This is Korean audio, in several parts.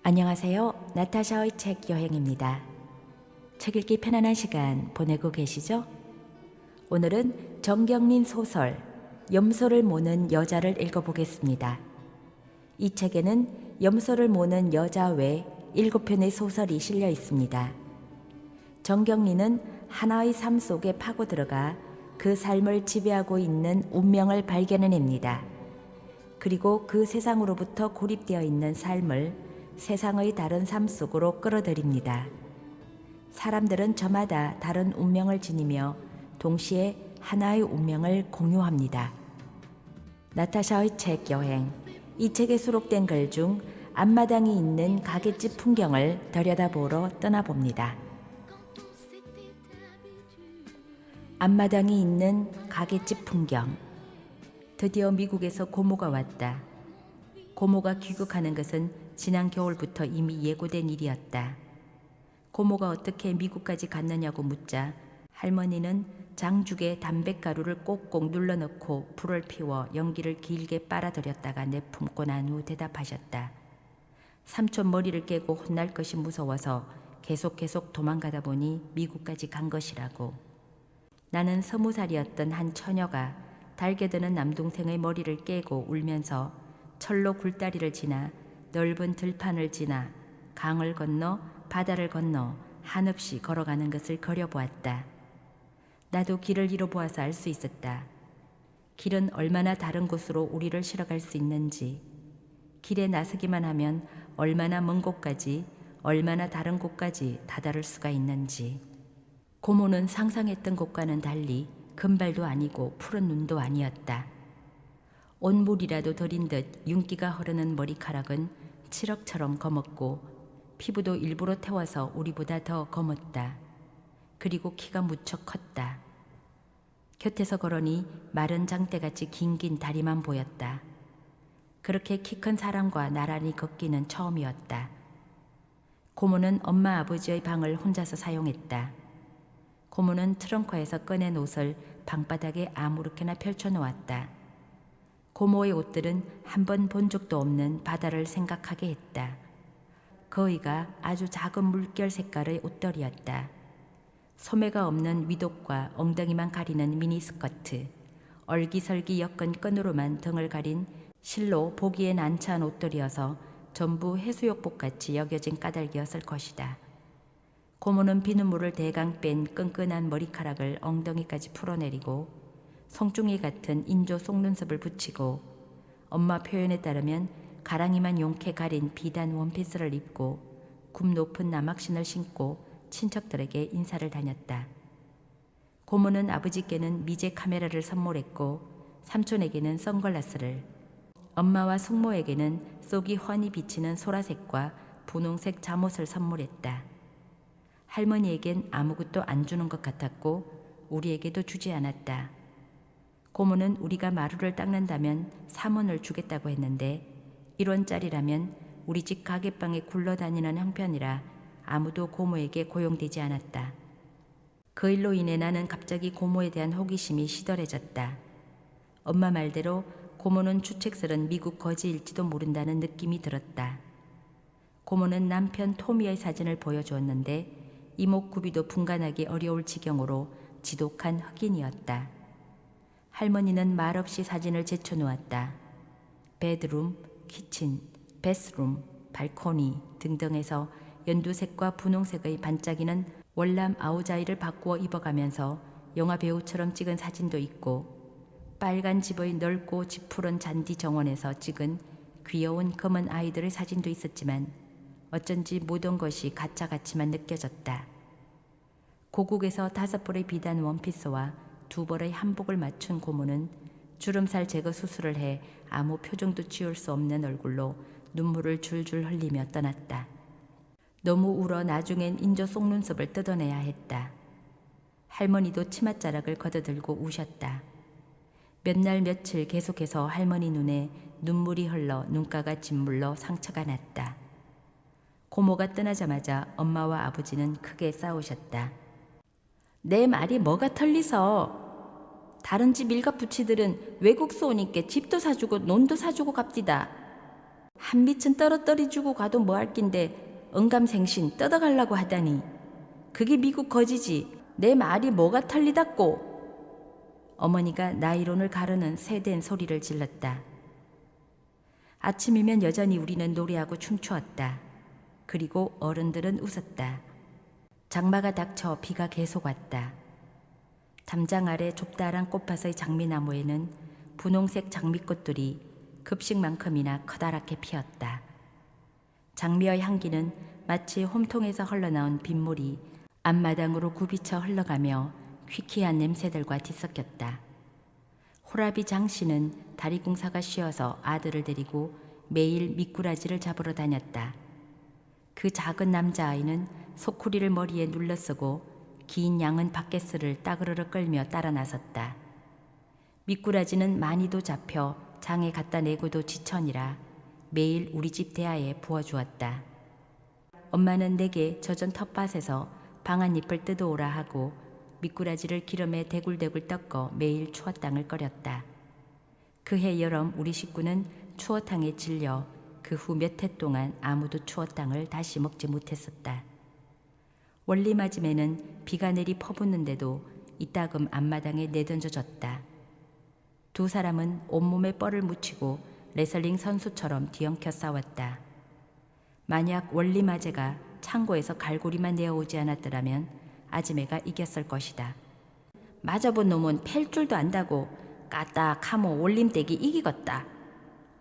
안녕하세요. 나타샤의 책 여행입니다. 책 읽기 편안한 시간 보내고 계시죠? 오늘은 정경린 소설 염소를 모는 여자를 읽어보겠습니다. 이 책에는 염소를 모는 여자 외 7편의 소설이 실려 있습니다. 정경린은 하나의 삶 속에 파고 들어가 그 삶을 지배하고 있는 운명을 발견해냅니다. 그리고 그 세상으로부터 고립되어 있는 삶을 세상의 다른 삶 속으로 끌어들입니다. 사람들은 저마다 다른 운명을 지니며 동시에 하나의 운명을 공유합니다. 나타샤의 책 여행. 이 책에 수록된 글 중 앞마당이 있는 가게집 풍경을 들여다보러 떠나봅니다. 앞마당이 있는 가게집 풍경. 드디어 미국에서 고모가 왔다. 고모가 귀국하는 것은 지난 겨울부터 이미 예고된 일이었다. 고모가 어떻게 미국까지 갔느냐고 묻자 할머니는 장죽에 담뱃가루를 꼭꼭 눌러넣고 불을 피워 연기를 길게 빨아들였다가 내품고 난 후 대답하셨다. 삼촌 머리를 깨고 혼날 것이 무서워서 계속 도망가다 보니 미국까지 간 것이라고. 나는 20살이었던 한 처녀가 달게드는 남동생의 머리를 깨고 울면서 철로 굴다리를 지나 넓은 들판을 지나 강을 건너 바다를 건너 한없이 걸어가는 것을 그려보았다. 나도 길을 잃어보아서 알 수 있었다. 길은 얼마나 다른 곳으로 우리를 실어갈 수 있는지, 길에 나서기만 하면 얼마나 먼 곳까지, 얼마나 다른 곳까지 다다를 수가 있는지. 고모는 상상했던 곳과는 달리 금발도 아니고 푸른 눈도 아니었다. 온물이라도 들인 듯 윤기가 흐르는 머리카락은 칠흑처럼 검었고 피부도 일부러 태워서 우리보다 더 검었다. 그리고 키가 무척 컸다. 곁에서 걸으니 마른 장대같이 긴 다리만 보였다. 그렇게 키 큰 사람과 나란히 걷기는 처음이었다. 고모는 엄마 아버지의 방을 혼자서 사용했다. 고모는 트렁크에서 꺼낸 옷을 방바닥에 아무렇게나 펼쳐놓았다. 고모의 옷들은 한 번 본 적도 없는 바다를 생각하게 했다. 거의가 아주 작은 물결 색깔의 옷들이었다. 소매가 없는 위독과 엉덩이만 가리는 미니스커트, 얼기설기 엮은 끈으로만 등을 가린 실로 보기엔 난처한 옷들이어서 전부 해수욕복같이 여겨진 까닭이었을 것이다. 고모는 비눗물을 대강 뺀 끈끈한 머리카락을 엉덩이까지 풀어내리고 송중이 같은 인조 속눈썹을 붙이고 엄마 표현에 따르면 가랑이만 용케 가린 비단 원피스를 입고 굽 높은 나막신을 신고 친척들에게 인사를 다녔다. 고모는 아버지께는 미제 카메라를 선물했고 삼촌에게는 선글라스를, 엄마와 숙모에게는 속이 훤히 비치는 소라색과 분홍색 잠옷을 선물했다. 할머니에겐 아무것도 안 주는 것 같았고 우리에게도 주지 않았다. 고모는 우리가 마루를 닦는다면 3원을 주겠다고 했는데 1원짜리라면 우리 집 가게방에 굴러다니는 형편이라 아무도 고모에게 고용되지 않았다. 그 일로 인해 나는 갑자기 고모에 대한 호기심이 시들해졌다. 엄마 말대로 고모는 추책스런 미국 거지일지도 모른다는 느낌이 들었다. 고모는 남편 토미의 사진을 보여주었는데 이목구비도 분간하기 어려울 지경으로 지독한 흑인이었다. 할머니는 말없이 사진을 제쳐놓았다. 베드룸, 키친, 베스룸, 발코니 등등에서 연두색과 분홍색의 반짝이는 월남 아우자이를 바꾸어 입어가면서 영화 배우처럼 찍은 사진도 있고 빨간 집의 넓고 지푸른 잔디 정원에서 찍은 귀여운 검은 아이들의 사진도 있었지만 어쩐지 모든 것이 가짜같이만 느껴졌다. 고국에서 5벌의 비단 원피스와 2벌의 한복을 맞춘 고모는 주름살 제거 수술을 해 아무 표정도 지울 수 없는 얼굴로 눈물을 줄줄 흘리며 떠났다. 너무 울어 나중엔 인조 속눈썹을 뜯어내야 했다. 할머니도 치맛자락을 걷어들고 우셨다. 몇 날 며칠 계속해서 할머니 눈에 눈물이 흘러 눈가가 짓물러 상처가 났다. 고모가 떠나자마자 엄마와 아버지는 크게 싸우셨다. 내 말이 뭐가 틀리서? 다른 집 일갑부치들은 외국서 오니까 집도 사주고 논도 사주고 갑디다. 한 밑은 떨어뜨리 주고 가도 뭐 할 낀데 언감생신 뜯어가려고 하다니. 그게 미국 거지지. 내 말이 뭐가 틀리다꼬. 어머니가 나이론을 가르는 세댄 소리를 질렀다. 아침이면 여전히 우리는 노래하고 춤추었다. 그리고 어른들은 웃었다. 장마가 닥쳐 비가 계속 왔다. 담장 아래 좁다란 꽃밭의 장미나무에는 분홍색 장미꽃들이 급식만큼이나 커다랗게 피었다. 장미의 향기는 마치 홈통에서 흘러나온 빗물이 앞마당으로 굽이쳐 흘러가며 퀴퀴한 냄새들과 뒤섞였다. 호라비 장씨는 다리공사가 쉬어서 아들을 데리고 매일 미꾸라지를 잡으러 다녔다. 그 작은 남자아이는 소쿠리를 머리에 눌러쓰고 긴 양은 바켓스를 따그르르 끌며 따라 나섰다. 미꾸라지는 많이도 잡혀 장에 갖다 내고도 지천이라 매일 우리 집 대야에 부어주었다. 엄마는 내게 젖은 텃밭에서 방아잎을 뜯어오라 하고 미꾸라지를 기름에 대굴대굴 떡거 매일 추어탕을 끓였다. 그해 여름 우리 식구는 추어탕에 질려 그 후 몇 해 동안 아무도 추어탕을 다시 먹지 못했었다. 원리맞음에는 비가 내리 퍼붓는데도 이따금 앞마당에 내던져졌다. 두 사람은 온몸에 뻘을 묻히고 레슬링 선수처럼 뒤엉켜 싸웠다. 만약 원리마제가 창고에서 갈고리만 내어오지 않았더라면 아지매가 이겼을 것이다. 맞아본 놈은 팰 줄도 안다고 까딱하모 올림떼기 이기겄다.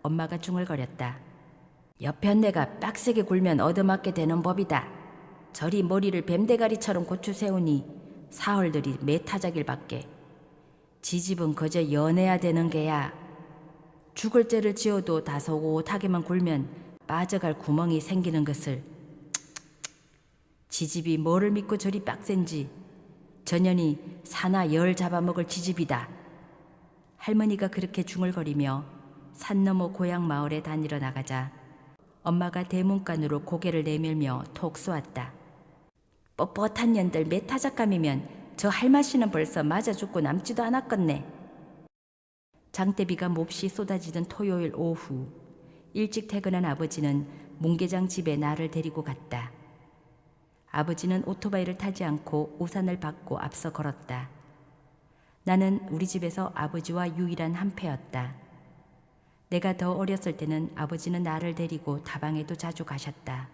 엄마가 중얼거렸다. 여편네가 빡세게 굴면 얻어맞게 되는 법이다. 저리 머리를 뱀대가리처럼 고추 세우니 사흘들이 매타자길 밖에. 지집은 그저 연해야 되는 게야. 죽을 죄를 지어도 다소곳하게만 굴면 빠져갈 구멍이 생기는 것을. 지집이 뭐를 믿고 저리 빡센지. 전년이 사나 열 잡아먹을 지집이다. 할머니가 그렇게 중얼거리며 산 너머 고향 마을에 다니러 나가자 엄마가 대문간으로 고개를 내밀며 톡 쏘았다. 뻣뻣한 년들 매타작감이면 저 할마씨는 벌써 맞아 죽고 남지도 않았겠네. 장대비가 몹시 쏟아지던 토요일 오후 일찍 퇴근한 아버지는 문계장 집에 나를 데리고 갔다. 아버지는 오토바이를 타지 않고 우산을 받고 앞서 걸었다. 나는 우리 집에서 아버지와 유일한 한패였다. 내가 더 어렸을 때는 아버지는 나를 데리고 다방에도 자주 가셨다.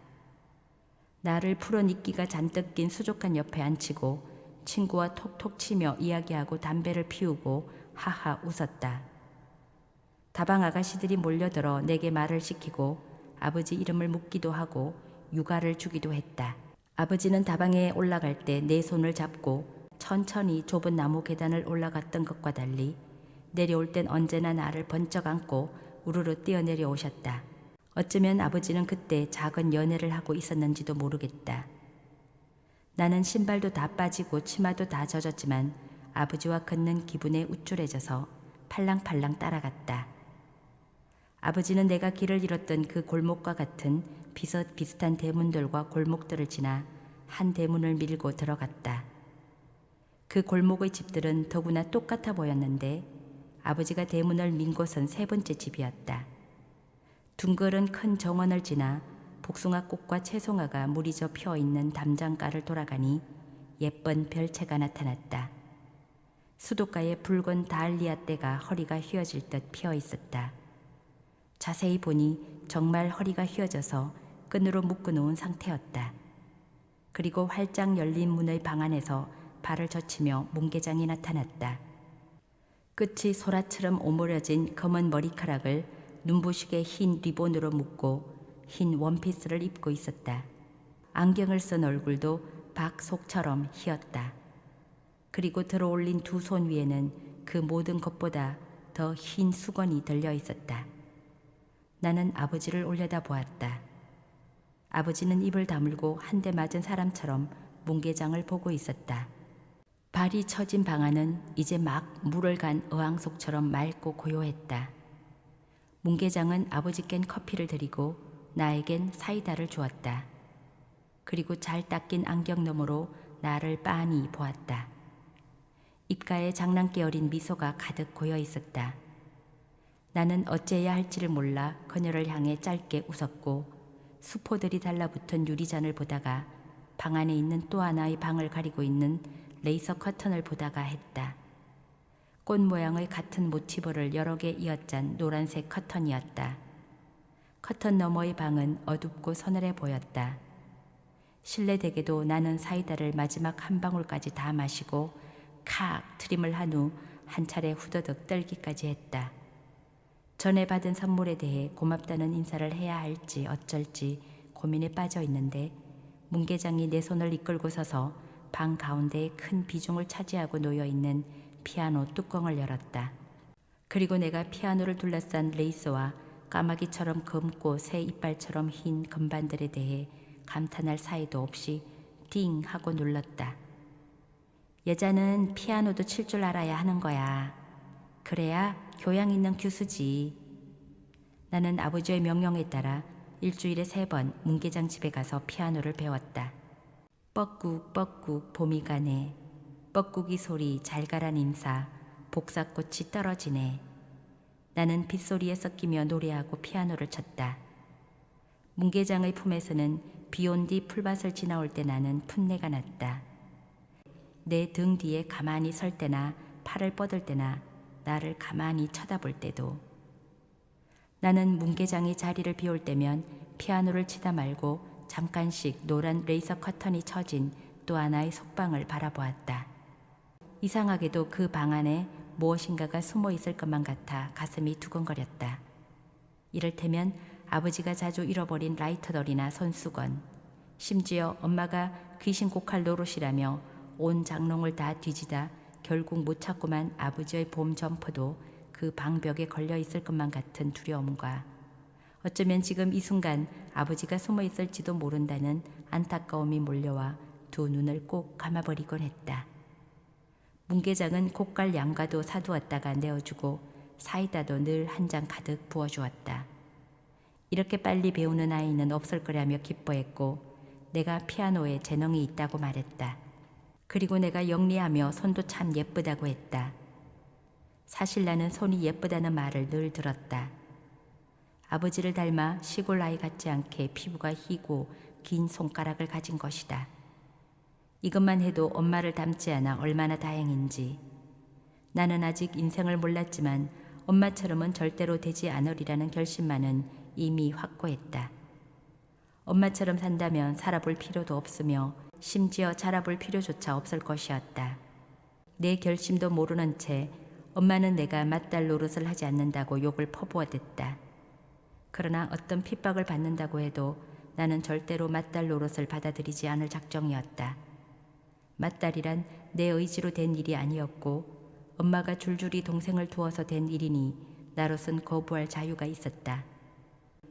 나를 푸른 이끼가 잔뜩 낀 수족관 옆에 앉히고 친구와 톡톡 치며 이야기하고 담배를 피우고 하하 웃었다. 다방 아가씨들이 몰려들어 내게 말을 시키고 아버지 이름을 묻기도 하고 육아를 주기도 했다. 아버지는 다방에 올라갈 때 내 손을 잡고 천천히 좁은 나무 계단을 올라갔던 것과 달리 내려올 땐 언제나 나를 번쩍 안고 우르르 뛰어내려 오셨다. 어쩌면 아버지는 그때 작은 연애를 하고 있었는지도 모르겠다. 나는 신발도 다 빠지고 치마도 다 젖었지만 아버지와 걷는 기분에 우쭐해져서 팔랑팔랑 따라갔다. 아버지는 내가 길을 잃었던 그 골목과 같은 비슷비슷한 대문들과 골목들을 지나 한 대문을 밀고 들어갔다. 그 골목의 집들은 더구나 똑같아 보였는데 아버지가 대문을 민 곳은 세 번째 집이었다. 둥그런 큰 정원을 지나 복숭아꽃과 채송화가 무리져 피어있는 담장가를 돌아가니 예쁜 별채가 나타났다. 수도가에 붉은 다알리아 떼가 허리가 휘어질 듯 피어있었다. 자세히 보니 정말 허리가 휘어져서 끈으로 묶어놓은 상태였다. 그리고 활짝 열린 문의 방 안에서 발을 젖히며 문계장이 나타났다. 끝이 소라처럼 오므려진 검은 머리카락을 눈부시게 흰 리본으로 묶고 흰 원피스를 입고 있었다. 안경을 쓴 얼굴도 박속처럼 희었다. 그리고 들어올린 두 손 위에는 그 모든 것보다 더 흰 수건이 들려 있었다. 나는 아버지를 올려다 보았다. 아버지는 입을 다물고 한 대 맞은 사람처럼 문계장을 보고 있었다. 발이 처진 방 안은 이제 막 물을 간 어항속처럼 맑고 고요했다. 문계장은 아버지께는 커피를 드리고 나에겐 사이다를 주었다. 그리고 잘 닦인 안경 너머로 나를 빤히 보았다. 입가에 장난기 어린 미소가 가득 고여 있었다. 나는 어찌해야 할지를 몰라 그녀를 향해 짧게 웃었고 수포들이 달라붙은 유리잔을 보다가 방 안에 있는 또 하나의 방을 가리고 있는 레이서 커튼을 보다가 했다. 꽃 모양의 같은 모티브를 여러 개 이어짠 노란색 커튼이었다. 커튼 너머의 방은 어둡고 서늘해 보였다. 실내되게도 나는 사이다를 마지막 한 방울까지 다 마시고 칵 트림을 한 후 한 차례 후더덕 떨기까지 했다. 전에 받은 선물에 대해 고맙다는 인사를 해야 할지 어쩔지 고민에 빠져 있는데 문계장이 내 손을 이끌고 서서 방 가운데에 큰 비중을 차지하고 놓여있는 피아노 뚜껑을 열었다. 그리고 내가 피아노를 둘러싼 레이스와 까마귀처럼 검고 새 이빨처럼 흰 금반들에 대해 감탄할 사이도 없이 띵 하고 눌렀다. 여자는 피아노도 칠 줄 알아야 하는 거야. 그래야 교양 있는 교수지. 나는 아버지의 명령에 따라 일주일에 3번 문계장 집에 가서 피아노를 배웠다. 뻐꾹 뻐꾹 봄이 가네. 뻐꾹이 소리 잘 가란 인사. 복사꽃이 떨어지네. 나는 빗소리에 섞이며 노래하고 피아노를 쳤다. 문계장의 품에서는 비온 뒤 풀밭을 지나올 때 나는 풋내가 났다. 내 등 뒤에 가만히 설 때나 팔을 뻗을 때나 나를 가만히 쳐다볼 때도 나는 문계장이 자리를 비울 때면 피아노를 치다 말고 잠깐씩 노란 레이서 커튼이 쳐진 또 하나의 속방을 바라보았다. 이상하게도 그 방 안에 무엇인가가 숨어 있을 것만 같아 가슴이 두근거렸다. 이를테면 아버지가 자주 잃어버린 라이터덜이나 손수건, 심지어 엄마가 귀신 곡할 노릇이라며 온 장롱을 다 뒤지다 결국 못 찾고만 아버지의 봄 점퍼도 그 방벽에 걸려 있을 것만 같은 두려움과 어쩌면 지금 이 순간 아버지가 숨어 있을지도 모른다는 안타까움이 몰려와 두 눈을 꼭 감아버리곤 했다. 문계장은 곶갈 양과도 사두었다가 내어주고 사이다도 늘 한 잔 가득 부어주었다. 이렇게 빨리 배우는 아이는 없을 거라며 기뻐했고 내가 피아노에 재능이 있다고 말했다. 그리고 내가 영리하며 손도 참 예쁘다고 했다. 사실 나는 손이 예쁘다는 말을 늘 들었다. 아버지를 닮아 시골 아이 같지 않게 피부가 희고 긴 손가락을 가진 것이다. 이것만 해도 엄마를 닮지 않아 얼마나 다행인지. 나는 아직 인생을 몰랐지만 엄마처럼은 절대로 되지 않으리라는 결심만은 이미 확고했다. 엄마처럼 산다면 살아볼 필요도 없으며 심지어 자라볼 필요조차 없을 것이었다. 내 결심도 모르는 채 엄마는 내가 맏딸 노릇을 하지 않는다고 욕을 퍼부어댔다. 그러나 어떤 핍박을 받는다고 해도 나는 절대로 맏딸 노릇을 받아들이지 않을 작정이었다. 맏딸이란 내 의지로 된 일이 아니었고 엄마가 줄줄이 동생을 두어서 된 일이니 나로선 거부할 자유가 있었다.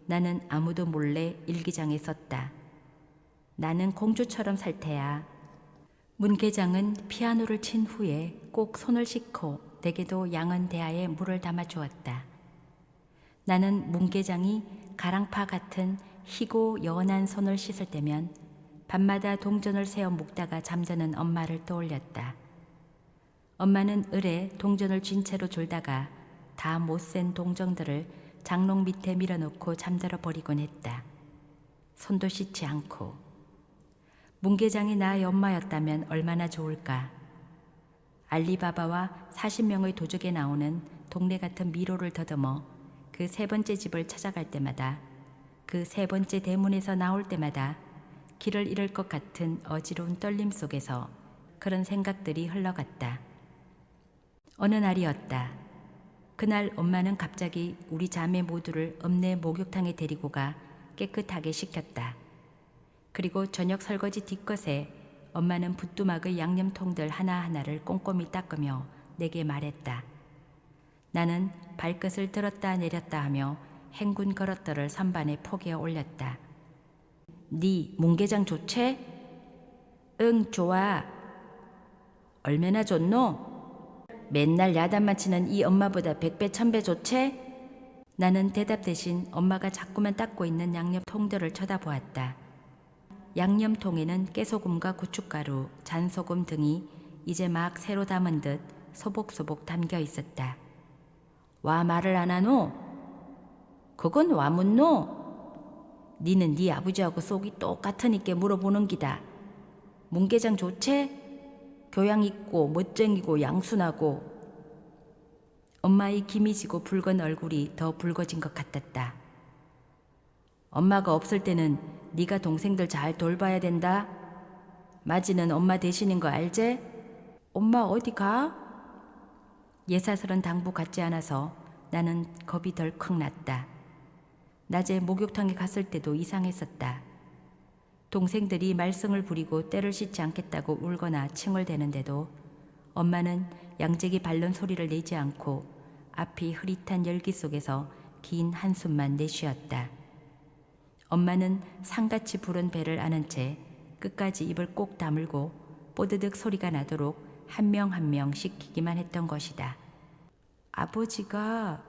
나는 아무도 몰래 일기장에 썼다. 나는 공주처럼 살 테야. 문계장은 피아노를 친 후에 꼭 손을 씻고 내게도 양은 대야에 물을 담아주었다. 나는 문계장이 가랑파 같은 희고 연한 손을 씻을 때면 밤마다 동전을 세어 묶다가 잠드는 엄마를 떠올렸다. 엄마는 을에 동전을 쥔 채로 졸다가 다 못 센 동전들을 장롱 밑에 밀어놓고 잠들어 버리곤 했다. 손도 씻지 않고. 문계장이 나의 엄마였다면 얼마나 좋을까. 알리바바와 40명의 도적에 나오는 동네 같은 미로를 더듬어 그 3번째 집을 찾아갈 때마다 그 3번째 대문에서 나올 때마다 길을 잃을 것 같은 어지러운 떨림 속에서 그런 생각들이 흘러갔다. 어느 날이었다. 그날 엄마는 갑자기 우리 자매 모두를 읍내 목욕탕에 데리고 가 깨끗하게 씻겼다. 그리고 저녁 설거지 뒤끝에 엄마는 부뚜막의 양념통들 하나하나를 꼼꼼히 닦으며 내게 말했다. 나는 발끝을 들었다 내렸다 하며 행군 그릇들을 선반에 포개어 올렸다. 네 문계장 좋채? 응 좋아. 얼마나 좋노? 맨날 야단만 치는 이 엄마보다 100배 1000배 좋채? 나는 대답 대신 엄마가 자꾸만 닦고 있는 양념통들을 쳐다보았다. 양념통에는 깨소금과 고춧가루, 잔소금 등이 이제 막 새로 담은 듯 소복소복 담겨 있었다. 와 말을 안 하노? 그건 와 묻노? 니는 네 아버지하고 속이 똑같으니까 물어보는 기다. 문계장 좋체? 교양 있고 멋쟁이고 양순하고. 엄마의 기미지고 붉은 얼굴이 더 붉어진 것 같았다. 엄마가 없을 때는 네가 동생들 잘 돌봐야 된다. 마지는 엄마 대신인 거 알제? 엄마 어디 가? 예사스런 당부 같지 않아서 나는 겁이 덜컥 났다. 낮에 목욕탕에 갔을 때도 이상했었다. 동생들이 말썽을 부리고 때를 씻지 않겠다고 울거나 칭을 대는데도 엄마는 양재기 밟는 소리를 내지 않고 앞이 흐릿한 열기 속에서 긴 한숨만 내쉬었다. 엄마는 상같이 부른 배를 안은 채 끝까지 입을 꼭 다물고 뽀드득 소리가 나도록 한 명 한 명 시키기만 했던 것이다. 아버지가...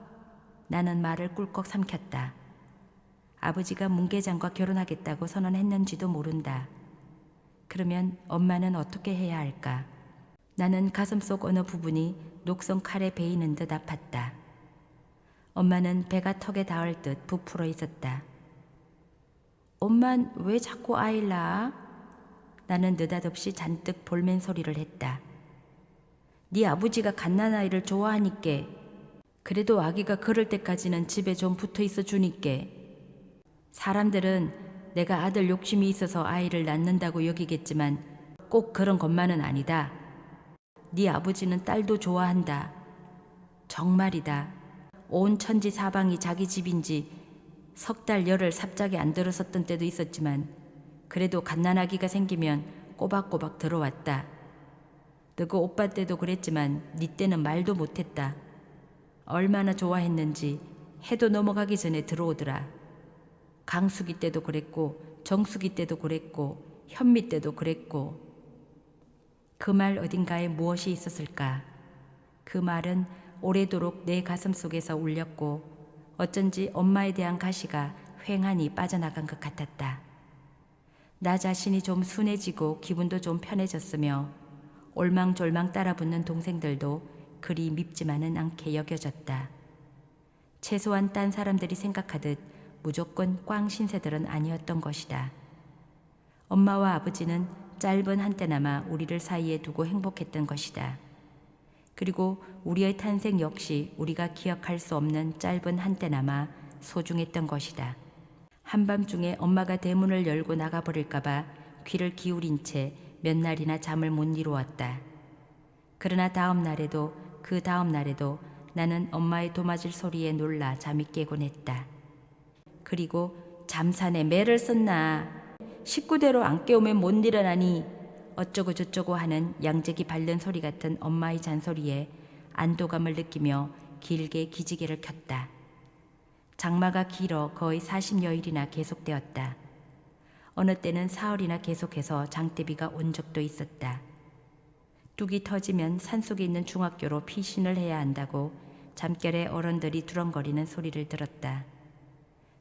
나는 말을 꿀꺽 삼켰다. 아버지가 문계장과 결혼하겠다고 선언했는지도 모른다. 그러면 엄마는 어떻게 해야 할까? 나는 가슴속 어느 부분이 녹슨 칼에 베이는 듯 아팠다. 엄마는 배가 턱에 닿을 듯 부풀어 있었다. 엄만 왜 자꾸 아이를 낳아? 나는 느닷없이 잔뜩 볼멘 소리를 했다. 네 아버지가 갓난아이를 좋아하니께. 그래도 아기가 그럴 때까지는 집에 좀 붙어 있어 주니께. 사람들은 내가 아들 욕심이 있어서 아이를 낳는다고 여기겠지만 꼭 그런 것만은 아니다. 네 아버지는 딸도 좋아한다. 정말이다. 온 천지 사방이 자기 집인지 석 달 열흘 삽작이 안 들었었던 때도 있었지만 그래도 갓난아기가 생기면 꼬박꼬박 들어왔다. 너그 오빠 때도 그랬지만 네 때는 말도 못했다. 얼마나 좋아했는지 해도 넘어가기 전에 들어오더라. 강수기 때도 그랬고 정수기 때도 그랬고 현미 때도 그랬고. 그 말 어딘가에 무엇이 있었을까? 그 말은 오래도록 내 가슴 속에서 울렸고 어쩐지 엄마에 대한 가시가 휑하니 빠져나간 것 같았다. 나 자신이 좀 순해지고 기분도 좀 편해졌으며 올망졸망 따라붙는 동생들도 그리 밉지만은 않게 여겨졌다. 최소한 딴 사람들이 생각하듯 무조건 꽝 신세들은 아니었던 것이다. 엄마와 아버지는 짧은 한때나마 우리를 사이에 두고 행복했던 것이다. 그리고 우리의 탄생 역시 우리가 기억할 수 없는 짧은 한때나마 소중했던 것이다. 한밤중에 엄마가 대문을 열고 나가버릴까봐 귀를 기울인 채 몇 날이나 잠을 못 이루었다. 그러나 다음 날에도 그 다음 날에도 나는 엄마의 도마질 소리에 놀라 잠이 깨곤 했다. 그리고 잠산에 매를 썼나. 식구대로 안 깨우면 못 일어나니 어쩌고 저쩌고 하는 양재기 밟는 소리 같은 엄마의 잔소리에 안도감을 느끼며 길게 기지개를 켰다. 장마가 길어 거의 40여일이나 계속되었다. 어느 때는 사흘이나 계속해서 장대비가 온 적도 있었다. 뚝이 터지면 산속에 있는 중학교로 피신을 해야 한다고 잠결에 어른들이 두렁거리는 소리를 들었다.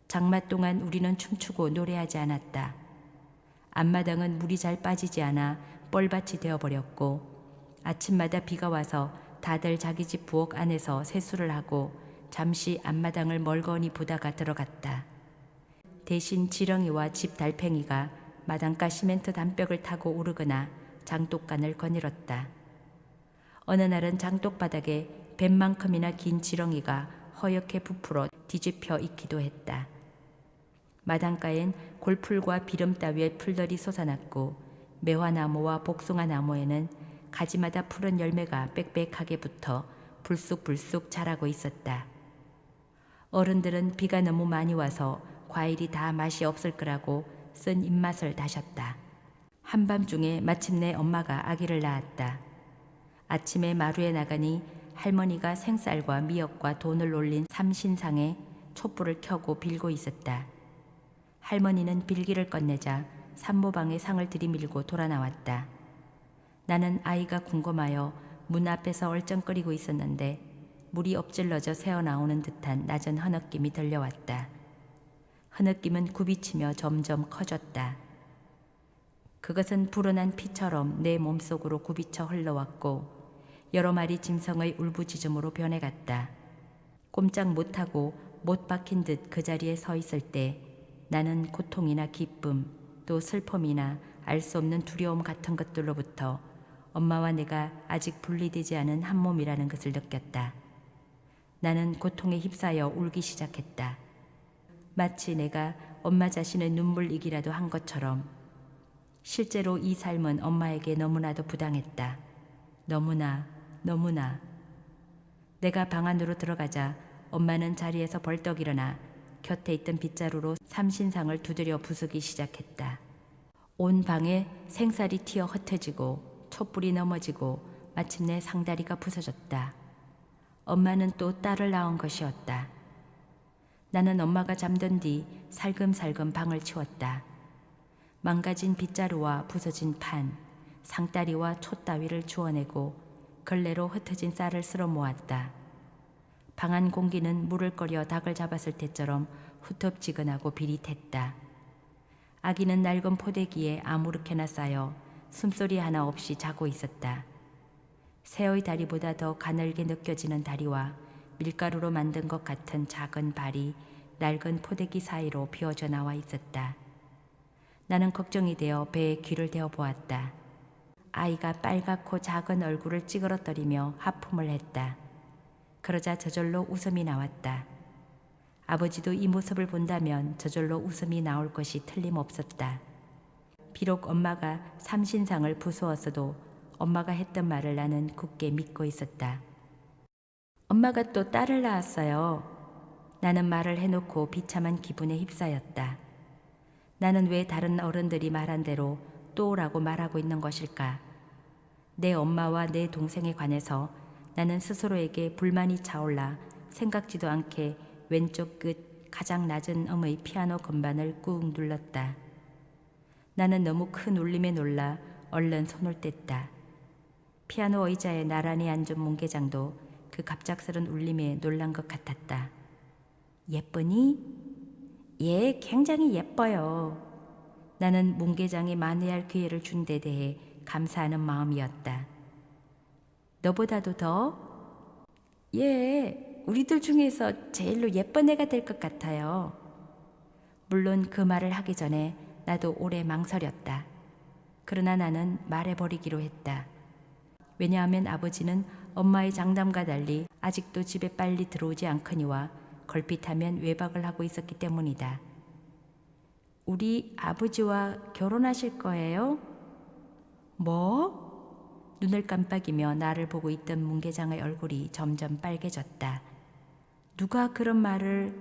장마 동안 우리는 춤추고 노래하지 않았다. 앞마당은 물이 잘 빠지지 않아 뻘밭이 되어버렸고 아침마다 비가 와서 다들 자기 집 부엌 안에서 세수를 하고 잠시 앞마당을 멀거니 보다가 들어갔다. 대신 지렁이와 집 달팽이가 마당가 시멘트 담벽을 타고 오르거나 장독간을 거닐었다. 어느 날은 장독바닥에 뱃만큼이나 긴 지렁이가 허옇게 부풀어 뒤집혀 있기도 했다. 마당가엔 골풀과 비름 따위의 풀들이 솟아났고 매화나무와 복숭아나무에는 가지마다 푸른 열매가 빽빽하게 붙어 불쑥불쑥 자라고 있었다. 어른들은 비가 너무 많이 와서 과일이 다 맛이 없을 거라고 쓴 입맛을 다셨다. 한밤중에 마침내 엄마가 아기를 낳았다. 아침에 마루에 나가니 할머니가 생쌀과 미역과 돈을 올린 삼신상에 촛불을 켜고 빌고 있었다. 할머니는 빌기를 끝내자 산모방에 상을 들이밀고 돌아 나왔다. 나는 아이가 궁금하여 문 앞에서 얼쩡거리고 있었는데 물이 엎질러져 새어나오는 듯한 낮은 흐느낌이 들려왔다. 흐느낌은 굽이치며 점점 커졌다. 그것은 불어난 피처럼 내 몸속으로 굽이쳐 흘러왔고 여러 마리 짐승의 울부짖음으로 변해갔다. 꼼짝 못하고 못 박힌 듯 그 자리에 서 있을 때 나는 고통이나 기쁨 또 슬픔이나 알 수 없는 두려움 같은 것들로부터 엄마와 내가 아직 분리되지 않은 한 몸이라는 것을 느꼈다. 나는 고통에 휩싸여 울기 시작했다. 마치 내가 엄마 자신의 눈물이기라도 한 것처럼. 실제로 이 삶은 엄마에게 너무나도 부당했다. 너무나. 내가 방 안으로 들어가자 엄마는 자리에서 벌떡 일어나 곁에 있던 빗자루로 삼신상을 두드려 부수기 시작했다. 온 방에 생쌀이 튀어 흩어지고 촛불이 넘어지고 마침내 상다리가 부서졌다. 엄마는 또 딸을 낳은 것이었다. 나는 엄마가 잠든 뒤 살금살금 방을 치웠다. 망가진 빗자루와 부서진 판, 상다리와 촛 따위를 주워내고 걸레로 흩어진 쌀을 쓸어 모았다. 방 안 공기는 물을 끓여 닭을 잡았을 때처럼 후텁지근하고 비릿했다. 아기는 낡은 포대기에 아무렇게나 쌓여 숨소리 하나 없이 자고 있었다. 새의 다리보다 더 가늘게 느껴지는 다리와 밀가루로 만든 것 같은 작은 발이 낡은 포대기 사이로 비어져 나와 있었다. 나는 걱정이 되어 배에 귀를 대어 보았다. 아이가 빨갛고 작은 얼굴을 찌그러뜨리며 하품을 했다. 그러자 저절로 웃음이 나왔다. 아버지도 이 모습을 본다면 저절로 웃음이 나올 것이 틀림없었다. 비록 엄마가 삼신상을 부수었어도 엄마가 했던 말을 나는 굳게 믿고 있었다. 엄마가 또 딸을 낳았어요. 나는 말을 해놓고 비참한 기분에 휩싸였다. 나는 왜 다른 어른들이 말한 대로 또라고 말하고 있는 것일까? 내 엄마와 내 동생에 관해서 나는 스스로에게 불만이 차올라 생각지도 않게 왼쪽 끝 가장 낮은 음의 피아노 건반을 꾹 눌렀다. 나는 너무 큰 울림에 놀라 얼른 손을 뗐다. 피아노 의자에 나란히 앉은 문계장도 그 갑작스런 울림에 놀란 것 같았다. 예쁘니? 예, 굉장히 예뻐요. 나는 문계장이 만회할 기회를 준 데 대해 감사하는 마음이었다. 너보다도 더? 예, 우리들 중에서 제일로 예쁜 애가 될 것 같아요. 물론 그 말을 하기 전에 나도 오래 망설였다. 그러나 나는 말해버리기로 했다. 왜냐하면 아버지는 엄마의 장담과 달리 아직도 집에 빨리 들어오지 않거니와 걸핏하면 외박을 하고 있었기 때문이다. 우리 아버지와 결혼하실 거예요? 뭐? 눈을 깜빡이며 나를 보고 있던 문계장의 얼굴이 점점 빨개졌다. 누가 그런 말을...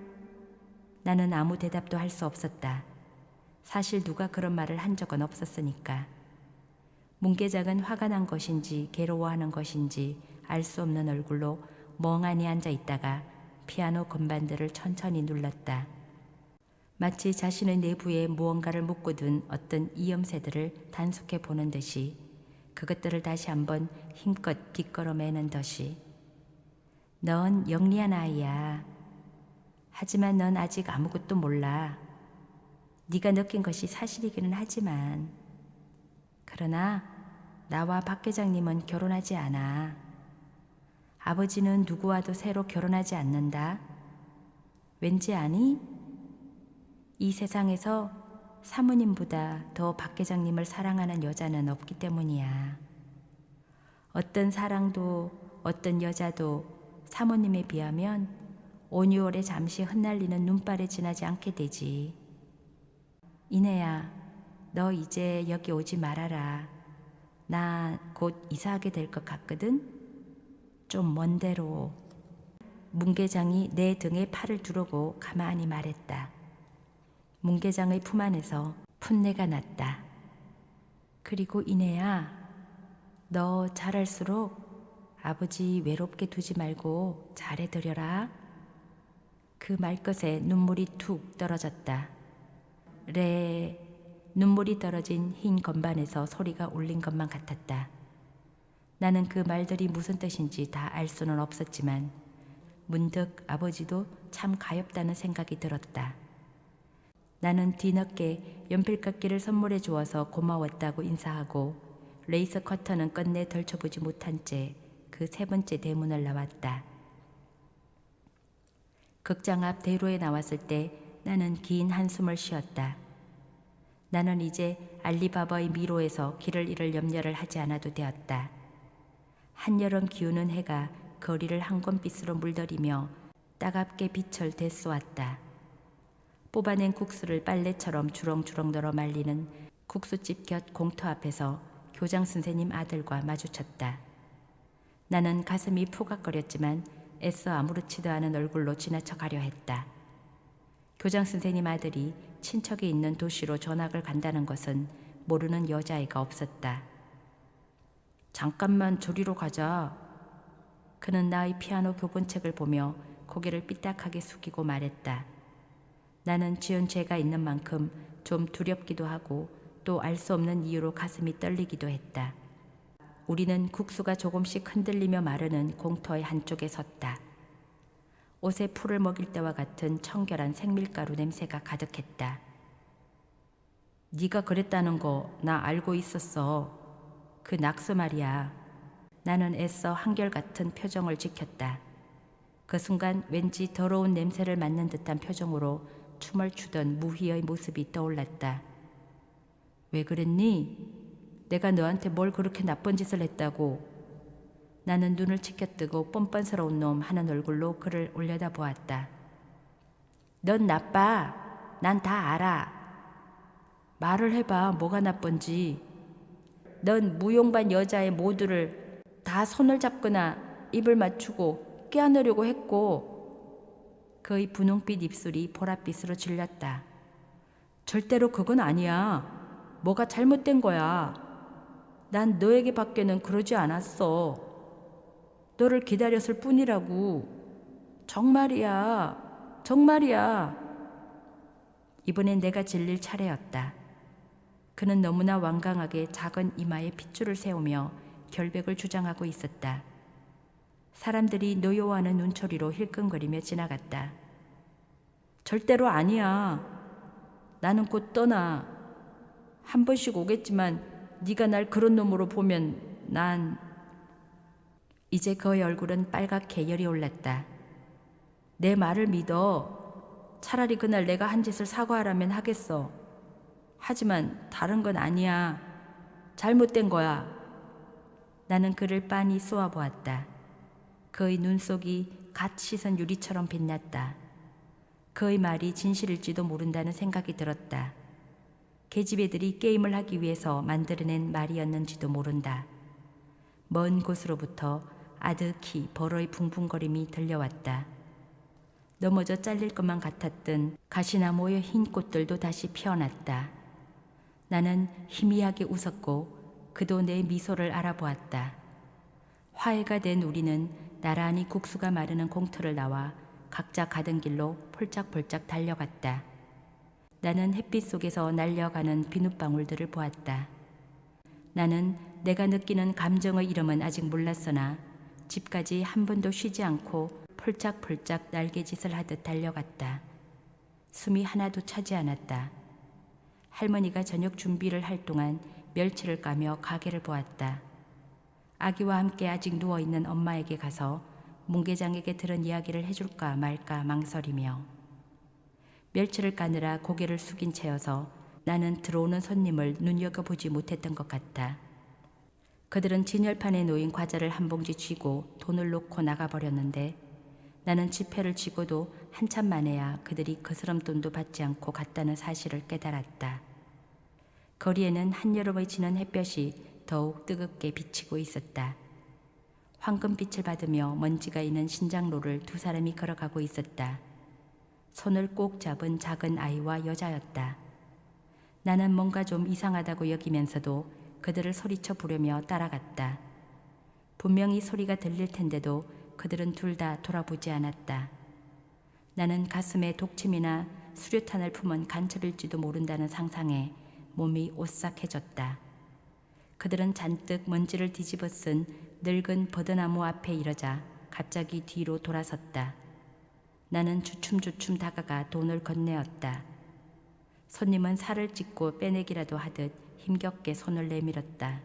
나는 아무 대답도 할 수 없었다. 사실 누가 그런 말을 한 적은 없었으니까. 문계장은 화가 난 것인지 괴로워하는 것인지 알 수 없는 얼굴로 멍하니 앉아 있다가 피아노 건반들을 천천히 눌렀다. 마치 자신의 내부에 무언가를 묶어둔 어떤 이염새들을 단속해 보는 듯이 그것들을 다시 한번 힘껏 빗걸어매는 듯이. 넌 영리한 아이야. 하지만 넌 아직 아무것도 몰라. 네가 느낀 것이 사실이기는 하지만. 그러나 나와 박 회장님은 결혼하지 않아. 아버지는 누구와도 새로 결혼하지 않는다. 왠지 아니? 이 세상에서 사모님보다 더 박 회장님을 사랑하는 여자는 없기 때문이야. 어떤 사랑도 어떤 여자도 사모님에 비하면 5, 6월에 잠시 흩날리는 눈발에 지나지 않게 되지. 이내야, 너 이제 여기 오지 말아라. 나 곧 이사하게 될 것 같거든? 좀 먼 데로. 문계장이 내 등에 팔을 두르고 가만히 말했다. 문계장의 품 안에서 풋내가 났다. 그리고 이내야, 너 잘할수록 아버지 외롭게 두지 말고 잘해드려라. 그 말끝에 눈물이 툭 떨어졌다. 눈물이 떨어진 흰 건반에서 소리가 울린 것만 같았다. 나는 그 말들이 무슨 뜻인지 다 알 수는 없었지만 문득 아버지도 참 가엾다는 생각이 들었다. 나는 뒤늦게 연필깎이를 선물해 주어서 고마웠다고 인사하고 레이서 커터는 끝내 덜쳐보지 못한 채 그 세 번째 대문을 나왔다. 극장 앞 대로에 나왔을 때 나는 긴 한숨을 쉬었다. 나는 이제 알리바바의 미로에서 길을 잃을 염려를 하지 않아도 되었다. 한여름 기우는 해가 거리를 황금빛으로 물들이며 따갑게 빛을 되쏘았다. 뽑아낸 국수를 빨래처럼 주렁주렁 널어 말리는 국수집 곁 공터 앞에서 교장 선생님 아들과 마주쳤다. 나는 가슴이 포각거렸지만 애써 아무렇지도 않은 얼굴로 지나쳐 가려 했다. 교장 선생님 아들이 친척이 있는 도시로 전학을 간다는 것은 모르는 여자아이가 없었다. 잠깐만 저리로 가자. 그는 나의 피아노 교본책을 보며 고개를 삐딱하게 숙이고 말했다. 나는 지은 죄가 있는 만큼 좀 두렵기도 하고 또 알 수 없는 이유로 가슴이 떨리기도 했다. 우리는 국수가 조금씩 흔들리며 마르는 공터의 한쪽에 섰다. 옷에 풀을 먹일 때와 같은 청결한 생밀가루 냄새가 가득했다. 네가 그랬다는 거 나 알고 있었어. 그 낙서 말이야. 나는 애써 한결같은 표정을 지켰다. 그 순간 왠지 더러운 냄새를 맡는 듯한 표정으로 춤을 추던 무희의 모습이 떠올랐다. 왜 그랬니? 내가 너한테 뭘 그렇게 나쁜 짓을 했다고. 나는 눈을 치켜뜨고 뻔뻔스러운 놈 하는 얼굴로 그를 올려다보았다. 넌 나빠. 난 다 알아. 말을 해봐. 뭐가 나쁜지. 넌 무용반 여자의 모두를 다 손을 잡거나 입을 맞추고 껴안으려고 했고. 그의 분홍빛 입술이 보랏빛으로 질렸다. 절대로 그건 아니야. 뭐가 잘못된 거야. 난 너에게 밖에는 그러지 않았어. 너를 기다렸을 뿐이라고. 정말이야. 정말이야. 이번엔 내가 질릴 차례였다. 그는 너무나 완강하게 작은 이마에 핏줄을 세우며 결백을 주장하고 있었다. 사람들이 노여워하는 눈초리로 힐끔거리며 지나갔다. 절대로 아니야. 나는 곧 떠나. 한 번씩 오겠지만 네가 날 그런 놈으로 보면 난... 이제 그의 얼굴은 빨갛게 열이 올랐다. 내 말을 믿어. 차라리 그날 내가 한 짓을 사과하라면 하겠어. 하지만 다른 건 아니야. 잘못된 거야. 나는 그를 빤히 쏘아보았다. 그의 눈속이 갓 씻은 유리처럼 빛났다. 그의 말이 진실일지도 모른다는 생각이 들었다. 계집애들이 게임을 하기 위해서 만들어낸 말이었는지도 모른다. 먼 곳으로부터 아득히 벌어의 붕붕거림이 들려왔다. 넘어져 잘릴 것만 같았던 가시나무의 흰 꽃들도 다시 피어났다. 나는 희미하게 웃었고 그도 내 미소를 알아보았다. 화해가 된 우리는 나란히 국수가 마르는 공터를 나와 각자 가던 길로 폴짝폴짝 달려갔다. 나는 햇빛 속에서 날려가는 비눗방울들을 보았다. 나는 내가 느끼는 감정의 이름은 아직 몰랐으나 집까지 한 번도 쉬지 않고 폴짝폴짝 날개짓을 하듯 달려갔다. 숨이 하나도 차지 않았다. 할머니가 저녁 준비를 할 동안 멸치를 까며 가게를 보았다. 아기와 함께 아직 누워있는 엄마에게 가서 문계장에게 들은 이야기를 해줄까 말까 망설이며 멸치를 까느라 고개를 숙인 채여서 나는 들어오는 손님을 눈여겨보지 못했던 것 같다. 그들은 진열판에 놓인 과자를 한 봉지 쥐고 돈을 놓고 나가버렸는데 나는 지폐를 쥐고도 한참 만에야 그들이 그스럼 돈도 받지 않고 갔다는 사실을 깨달았다. 거리에는 한여름의 지는 햇볕이 더욱 뜨겁게 비치고 있었다. 황금빛을 받으며 먼지가 있는 신장로를 두 사람이 걸어가고 있었다. 손을 꼭 잡은 작은 아이와 여자였다. 나는 뭔가 좀 이상하다고 여기면서도 그들을 소리쳐 부르며 따라갔다. 분명히 소리가 들릴 텐데도 그들은 둘 다 돌아보지 않았다. 나는 가슴에 독침이나 수류탄을 품은 간첩일지도 모른다는 상상에 몸이 오싹해졌다. 그들은 잔뜩 먼지를 뒤집어 쓴 늙은 버드나무 앞에 이르자 갑자기 뒤로 돌아섰다. 나는 주춤주춤 다가가 돈을 건네었다. 손님은 살을 찢고 빼내기라도 하듯 힘겹게 손을 내밀었다.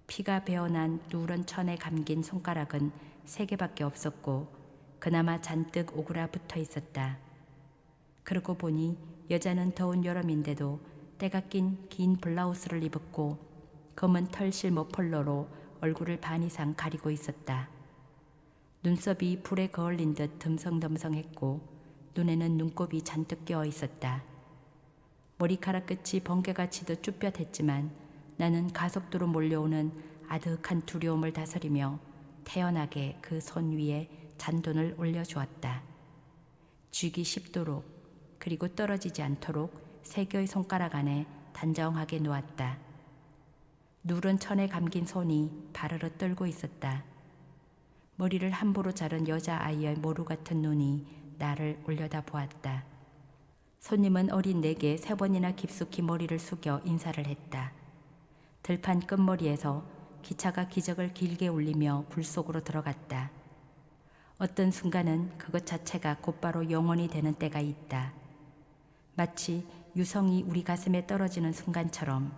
피가 배어난 누런 천에 감긴 손가락은 3개밖에 없었고 그나마 잔뜩 오그라붙어 있었다. 그러고 보니 여자는 더운 여름인데도 때가 낀 긴 블라우스를 입었고 검은 털 실모 폴로로 얼굴을 반 이상 가리고 있었다. 눈썹이 불에 거울린 듯 듬성듬성했고 눈에는 눈곱이 잔뜩 끼어 있었다. 머리카락 끝이 번개가 치듯 쭈뼛했지만 나는 가속도로 몰려오는 아득한 두려움을 다스리며 태연하게 그 손 위에 잔돈을 올려주었다. 쥐기 쉽도록 그리고 떨어지지 않도록 세 개의 손가락 안에 단정하게 놓았다. 누런 천에 감긴 손이 바르르 떨고 있었다. 머리를 함부로 자른 여자아이의 모루 같은 눈이 나를 올려다 보았다. 손님은 어린 내게 3번이나 깊숙이 머리를 숙여 인사를 했다. 들판 끝머리에서 기차가 기적을 길게 울리며 불 속으로 들어갔다. 어떤 순간은 그것 자체가 곧바로 영원이 되는 때가 있다. 마치 유성이 우리 가슴에 떨어지는 순간처럼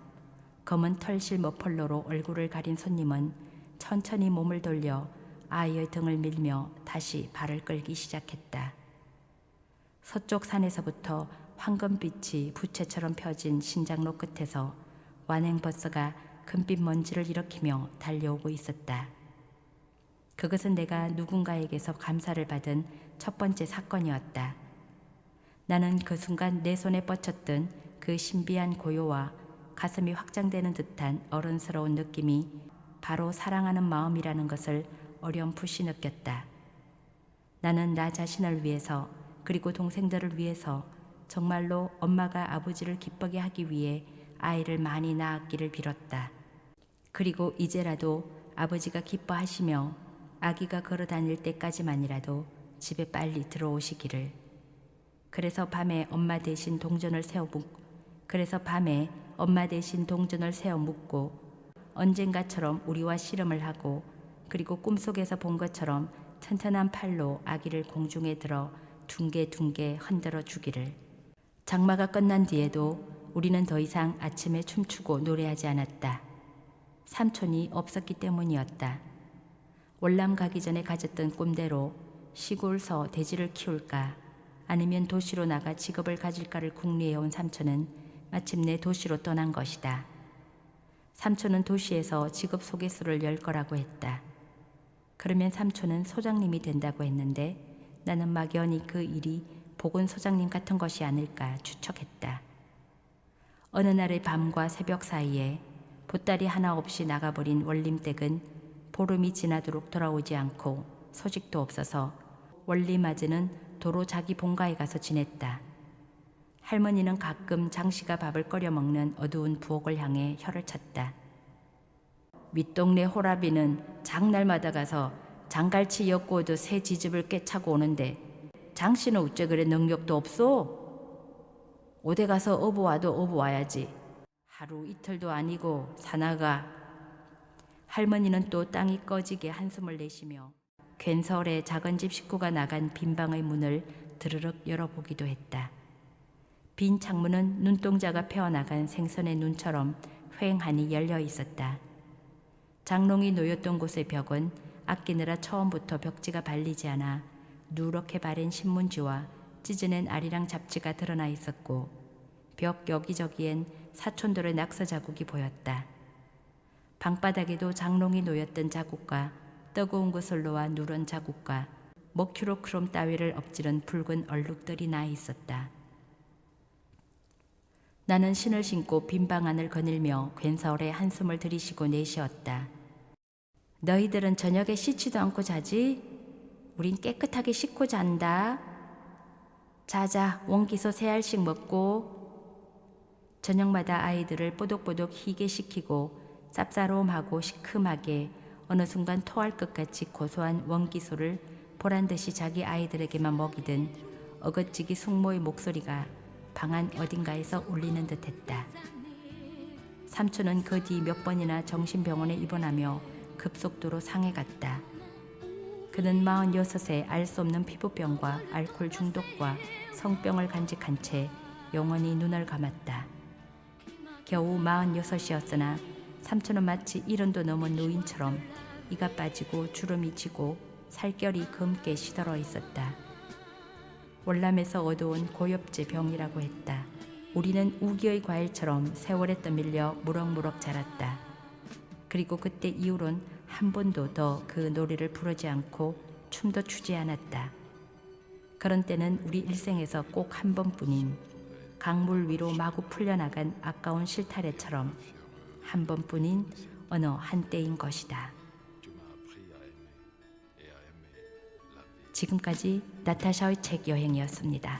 검은 털실 머플러로 얼굴을 가린 손님은 천천히 몸을 돌려 아이의 등을 밀며 다시 발을 끌기 시작했다. 서쪽 산에서부터 황금빛이 부채처럼 펴진 신장로 끝에서 완행버스가 금빛 먼지를 일으키며 달려오고 있었다. 그것은 내가 누군가에게서 감사를 받은 첫 번째 사건이었다. 나는 그 순간 내 손에 뻗쳤던 그 신비한 고요와 가슴이 확장되는 듯한 어른스러운 느낌이 바로 사랑하는 마음이라는 것을 어렴풋이 느꼈다. 나는 나 자신을 위해서 그리고 동생들을 위해서 정말로 엄마가 아버지를 기쁘게 하기 위해 아이를 많이 낳았기를 빌었다. 그리고 이제라도 아버지가 기뻐하시며 아기가 걸어 다닐 때까지만이라도 집에 빨리 들어오시기를. 그래서 밤에 엄마 대신 동전을 세워 묻고 언젠가처럼 우리와 씨름을 하고 그리고 꿈속에서 본 것처럼 튼튼한 팔로 아기를 공중에 들어 둥게둥게 흔들어 주기를. 장마가 끝난 뒤에도 우리는 더 이상 아침에 춤추고 노래하지 않았다. 삼촌이 없었기 때문이었다. 월남 가기 전에 가졌던 꿈대로 시골서 돼지를 키울까 아니면 도시로 나가 직업을 가질까를 궁리해온 삼촌은 마침내 도시로 떠난 것이다. 삼촌은 도시에서 직업 소개서를 열 거라고 했다. 그러면 삼촌은 소장님이 된다고 했는데 나는 막연히 그 일이 보건 소장님 같은 것이 아닐까 추측했다. 어느 날의 밤과 새벽 사이에 보따리 하나 없이 나가버린 원림댁은 보름이 지나도록 돌아오지 않고 소식도 없어서 원리맞이는 도로 자기 본가에 가서 지냈다. 할머니는 가끔 장씨가 밥을 끓여 먹는 어두운 부엌을 향해 혀를 찼다. 윗동네 호라비는 장날마다 가서 장갈치 엮고도 새 지집을 꿰차고 오는데 장씨는 어째 그래 능력도 없소? 오대 가서 어부와도 어부와야지. 하루 이틀도 아니고 사나가. 할머니는 또 땅이 꺼지게 한숨을 내쉬며 괜서울에 작은 집 식구가 나간 빈 방의 문을 드르륵 열어보기도 했다. 빈 창문은 눈동자가 펴어나간 생선의 눈처럼 휑하니 열려 있었다. 장롱이 놓였던 곳의 벽은 아끼느라 처음부터 벽지가 발리지 않아 누렇게 바랜 신문지와 찢어낸 아리랑 잡지가 드러나 있었고 벽 여기저기엔 사촌들의 낙서 자국이 보였다. 방바닥에도 장롱이 놓였던 자국과 뜨거운 것을 놓아 누런 자국과 머큐로크롬 따위를 엎지른 붉은 얼룩들이 나 있었다. 나는 신을 신고 빈 방 안을 거닐며 괜서울에 한숨을 들이쉬고 내쉬었다. 너희들은 저녁에 씻지도 않고 자지? 우린 깨끗하게 씻고 잔다. 자자, 원기소 3알씩 먹고. 저녁마다 아이들을 뽀독뽀독 희게 시키고 쌉싸름하고 시큼하게 어느 순간 토할 것 같이 고소한 원기소를 보란듯이 자기 아이들에게만 먹이던 어긋지기 숙모의 목소리가 방안 어딘가에서 울리는 듯했다. 삼촌은 그 뒤 몇 번이나 정신병원에 입원하며 급속도로 상해갔다. 그는 46에 알 수 없는 피부병과 알코올 중독과 성병을 간직한 채 영원히 눈을 감았다. 겨우 46이었으나 삼촌은 마치 70도 넘은 노인처럼 이가 빠지고 주름이 지고 살결이 검게 시들어 있었다. 월남에서 얻어온 고엽제 병이라고 했다. 우리는 우기의 과일처럼 세월에 떠밀려 무럭무럭 자랐다. 그리고 그때 이후론 한 번도 더 그 노래를 부르지 않고 춤도 추지 않았다. 그런 때는 우리 일생에서 꼭 한 번뿐인 강물 위로 마구 풀려나간 아까운 실타래처럼 한 번뿐인 어느 한때인 것이다. 지금까지 나타샤의 책 여행이었습니다.